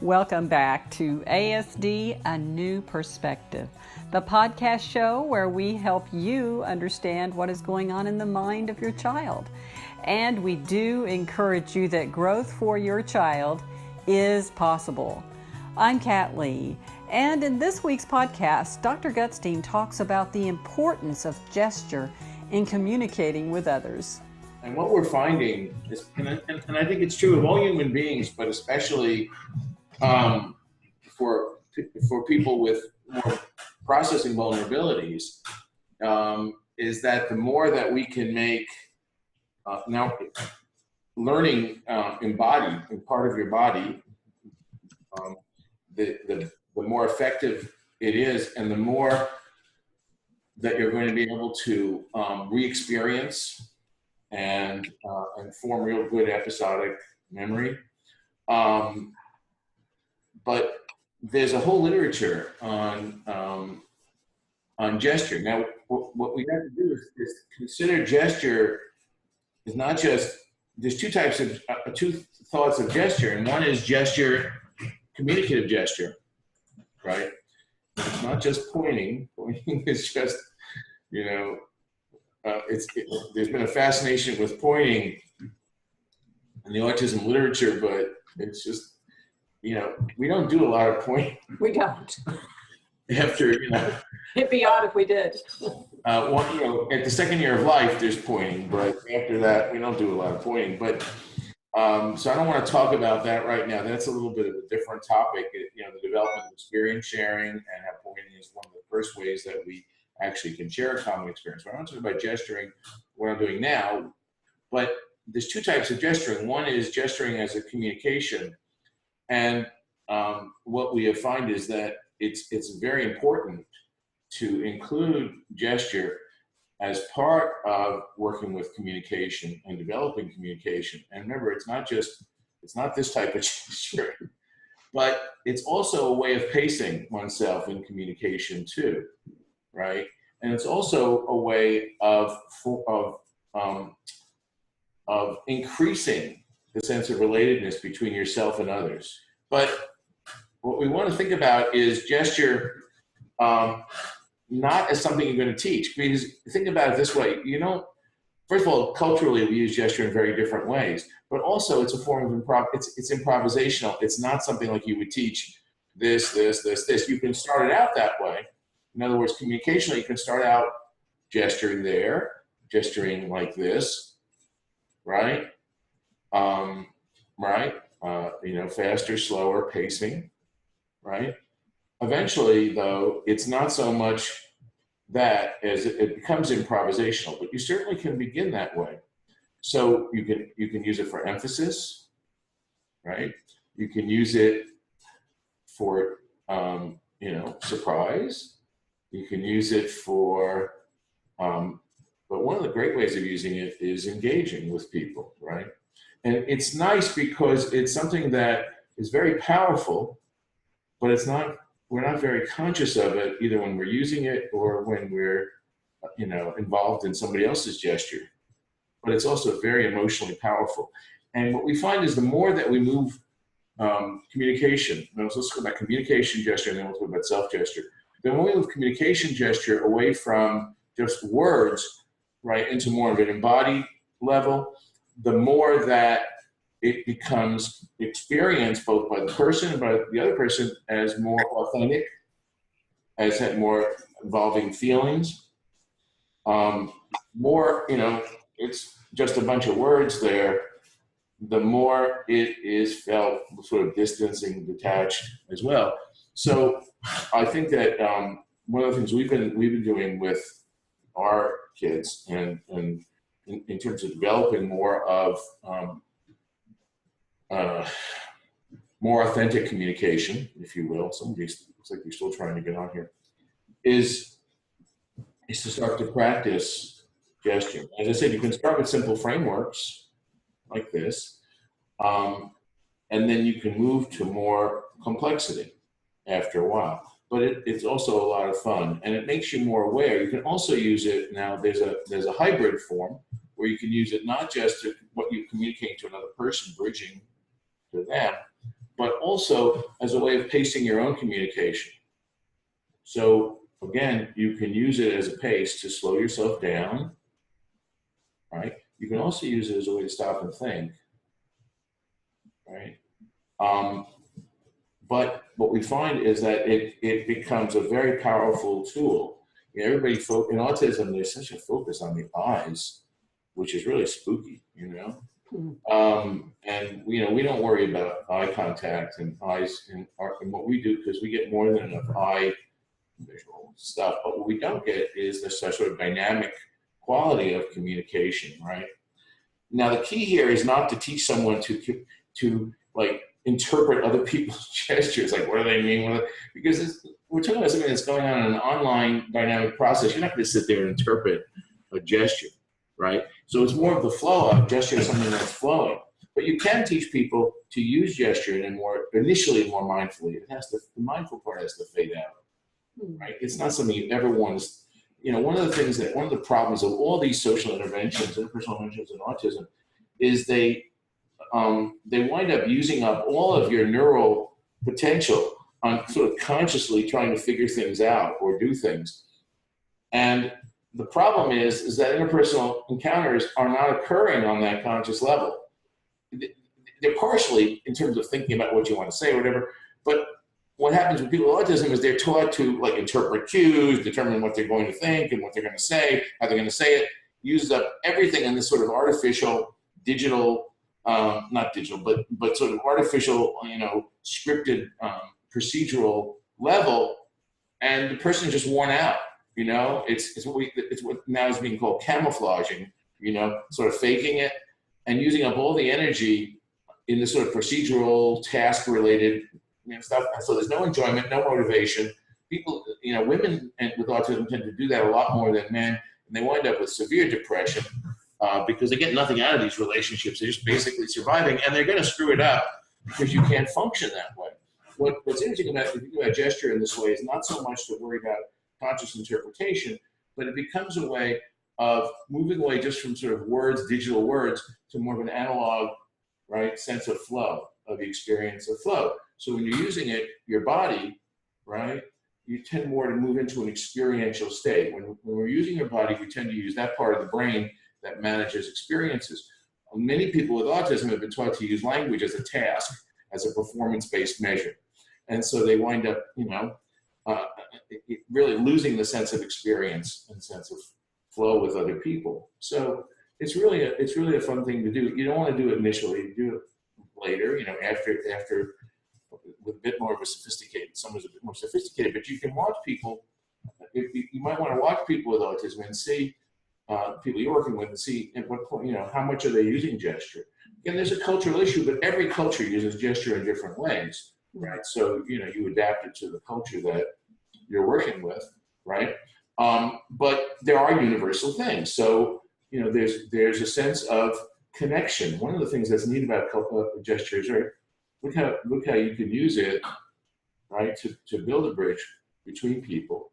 Welcome back to ASD, A New Perspective, the podcast show where we help you understand what is going on in the mind of your child. And we do encourage you that growth for your child is possible. I'm Kat Lee, and in this week's podcast, Dr. Gutstein talks about the importance of gesture in communicating with others. And what we're finding is, and I think it's true of all human beings, but especially for people with more processing vulnerabilities, is that the more that we can make now learning embodied in part of your body, the more effective it is, and the more that you're going to be able to re-experience and form real good episodic memory. But there's a whole literature on gesture. Now, what we have to do is consider gesture is not just, there's two thoughts of gesture, and one is gesture, communicative gesture, right? It's not just pointing. Pointing is just, there's been a fascination with pointing in the autism literature, but it's just, we don't do a lot of pointing. We don't. After, It'd be odd if we did. At the second year of life, there's pointing, but after that, we don't do a lot of pointing. But so I don't want to talk about that right now. That's a little bit of a different topic. The development of experience sharing and how pointing is one of the first ways that we actually can share a common experience. We're not talking about gesturing, what I'm doing now, but there's two types of gesturing. One is gesturing as a communication. And what we have found is that it's very important to include gesture as part of working with communication and developing communication. And remember, it's not this type of gesture, but it's also a way of pacing oneself in communication too, right? And it's also a way of increasing the sense of relatedness between yourself and others. But what we want to think about is gesture not as something you're going to teach, because think about it this way, first of all, culturally we use gesture in very different ways, but also it's a form of it's improvisational. It's not something like you would teach this. You can start it out that way. In other words, communicationally, you can start out gesturing there, gesturing like this, right? Faster, slower, pacing, right? Eventually, though, it's not so much that as it becomes improvisational, but you certainly can begin that way. So you can use it for emphasis, right? You can use it for surprise. You can use it for, but one of the great ways of using it is engaging with people, right? And it's nice because it's something that is very powerful, but we're not very conscious of it either when we're using it or when we're, involved in somebody else's gesture. But it's also very emotionally powerful. And what we find is the more that we move communication, let's talk about communication gesture and then we'll talk about self-gesture. Then when we move communication gesture away from just words, right, into more of an embodied level, the more that it becomes experienced both by the person and by the other person as more authentic, as had more involving feelings. It's just a bunch of words there, the more it is felt sort of distancing, detached as well. So I think that one of the things we've been doing with our kids and in terms of developing more of more authentic communication, if you will. Some of these looks like you're still trying to get on here. Is to start to practice gesture. As I said, you can start with simple frameworks like this, and then you can move to more complexity after a while. But it's also a lot of fun, and it makes you more aware. You can also use it now. There's a hybrid form where you can use it not just to what you communicate to another person, bridging to them, but also as a way of pacing your own communication. So again, you can use it as a pace to slow yourself down, right? You can also use it as a way to stop and think, right? But what we find is that it becomes a very powerful tool. You know, everybody in autism, there's such a focus on the eyes, which is really spooky, you know? And you know, we don't worry about eye contact and eyes in what we do, because we get more than enough eye visual stuff. But what we don't get is the sort of dynamic quality of communication, right? Now, the key here is not to teach someone to like interpret other people's gestures, like what do they mean? Because we're talking about something that's going on in an online dynamic process. You're not going to sit there and interpret a gesture, right? So it's more of the flow of gesture, something that's flowing. But you can teach people to use gesture in initially more mindfully. The mindful part has to fade out, right? It's not something you ever want to, you know, one of the problems of all these social interventions, interpersonal interventions in autism, is they wind up using up all of your neural potential on sort of consciously trying to figure things out or do things. And the problem is that interpersonal encounters are not occurring on that conscious level. They're partially in terms of thinking about what you want to say or whatever, but what happens with people with autism is they're taught to like interpret cues, determine what they're going to think and what they're going to say, how they're going to say it, uses up everything in this sort of artificial, digital, not digital, but sort of artificial, you know, scripted, procedural level, and the person is just worn out. You know, it's what now is being called camouflaging. You know, sort of faking it and using up all the energy in this sort of procedural, task-related, you know, stuff. So there's no enjoyment, no motivation. People, you know, women with autism tend to do that a lot more than men, and they wind up with severe depression because they get nothing out of these relationships. They're just basically surviving, and they're going to screw it up because you can't function that way. What's interesting about thinking about gesture in this way is not so much to worry about conscious interpretation, but it becomes a way of moving away just from sort of words, digital words, to more of an analog, right, sense of flow, of the experience of flow. So when you're using it, your body, right, you tend more to move into an experiential state. When we're using your body, we tend to use that part of the brain that manages experiences. Many people with autism have been taught to use language as a task, as a performance-based measure. And so they wind up, you know, really losing the sense of experience and sense of flow with other people. So it's really a fun thing to do. You don't want to do it initially. You do it later, you know, after with a bit more of a sophisticated, someone's a bit more sophisticated, but you can watch people. You might want to watch people with autism and see people you're working with and see at what point, you know, how much are they using gesture. Again, there's a cultural issue, but every culture uses gesture in different ways, right? So, you know, you adapt it to the culture that you're working with, right? But there are universal things. So, you know, there's a sense of connection. One of the things that's neat about gestures, right? Look how you can use it, right, to build a bridge between people.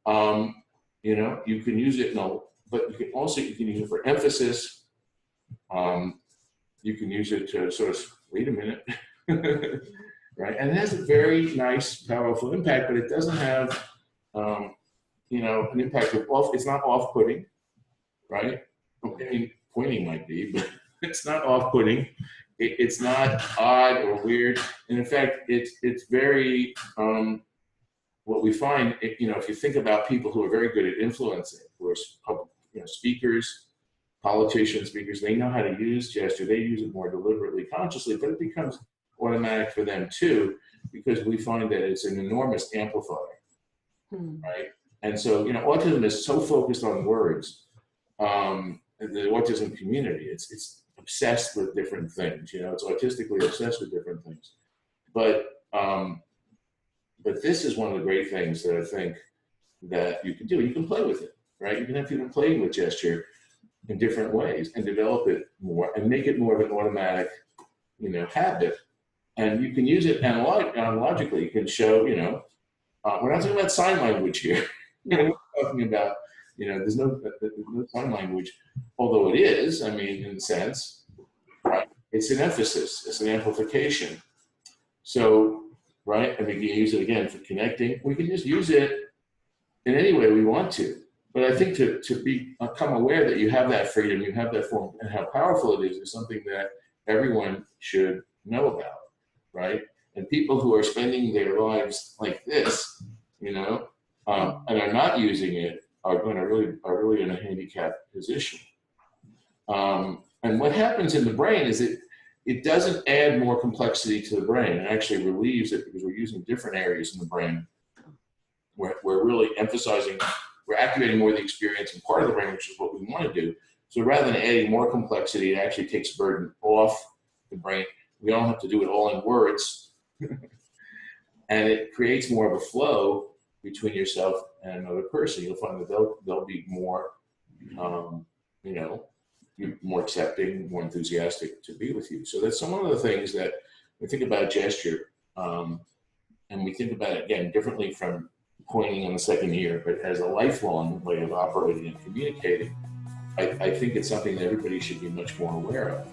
You know, you can use it, but you can use it for emphasis. You can use it to sort of, wait a minute, right? And it has a very nice, powerful impact, but it doesn't have, you know, an impact of it's not off-putting, right? I mean, pointing might be, but it's not off-putting. It's not odd or weird. And in fact, it's very, what we find, you know, if you think about people who are very good at influencing, who are public, you know, speakers, politicians, speakers, they know how to use gesture. They use it more deliberately, consciously, but it becomes automatic for them too, because we find that it's an enormous amplifier, right? And so, you know, autism is so focused on words. The autism community, it's obsessed with different things. You know, it's autistically obsessed with different things. But this is one of the great things that I think that you can do. You can play with it, right? You can have people playing with gesture in different ways and develop it more and make it more of an automatic, you know, habit. And you can use it analogically. You can show, you know, we're not talking about sign language here. You know, we're talking about, you know, there's no sign language, although it is, I mean, in a sense, right? It's an emphasis, it's an amplification. So, right, and we can use it again for connecting. We can just use it in any way we want to. But I think to become aware that you have that freedom, you have that form, and how powerful it is something that everyone should know about, right? And people who are spending their lives like this, and are not using it are really in a handicapped position. And what happens in the brain is it doesn't add more complexity to the brain. It actually relieves it because we're using different areas in the brain. We're really emphasizing, we're activating more of the experiencing part of the brain, which is what we want to do. So rather than adding more complexity, it actually takes burden off the brain. We don't have to do it all in words. And it creates more of a flow between yourself and another person. You'll find that they'll be more, more accepting, more enthusiastic to be with you. So that's some of the things that we think about gesture, and we think about it again differently from pointing in the second year, but as a lifelong way of operating and communicating. I think it's something that everybody should be much more aware of.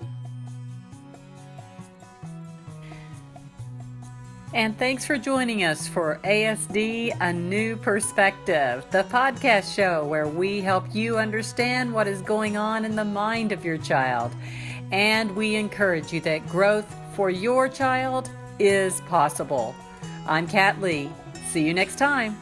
And thanks for joining us for ASD, A New Perspective, the podcast show where we help you understand what is going on in the mind of your child. And we encourage you that growth for your child is possible. I'm Kat Lee. See you next time.